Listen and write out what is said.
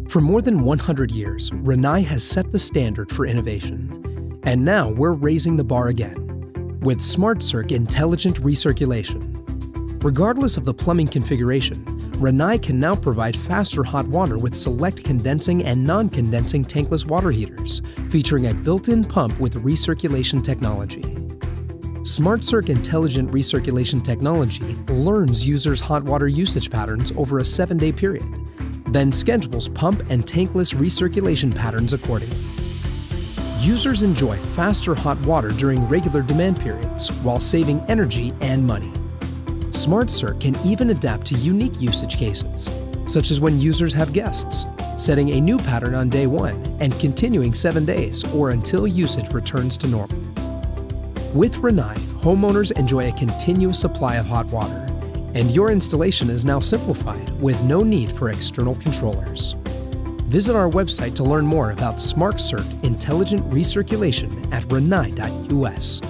For more than 100 years, Rinnai has set the standard for innovation. And now we're raising the bar again with SmartCirc Intelligent Recirculation. Regardless of the plumbing configuration, Rinnai can now provide faster hot water with select condensing and non-condensing tankless water heaters, featuring a built-in pump with recirculation technology. SmartCirc Intelligent Recirculation technology learns users' hot water usage patterns over a 7-day period, then schedules pump and tankless recirculation patterns accordingly. Users enjoy faster hot water during regular demand periods while saving energy and money. SmartCirc can even adapt to unique usage cases, such as when users have guests, setting a new pattern on day 1 and continuing 7 days or until usage returns to normal. With Rinnai, homeowners enjoy a continuous supply of hot water, and your installation is now simplified with no need for external controllers. Visit our website to learn more about SmartCirc Intelligent Recirculation at rinnai.us.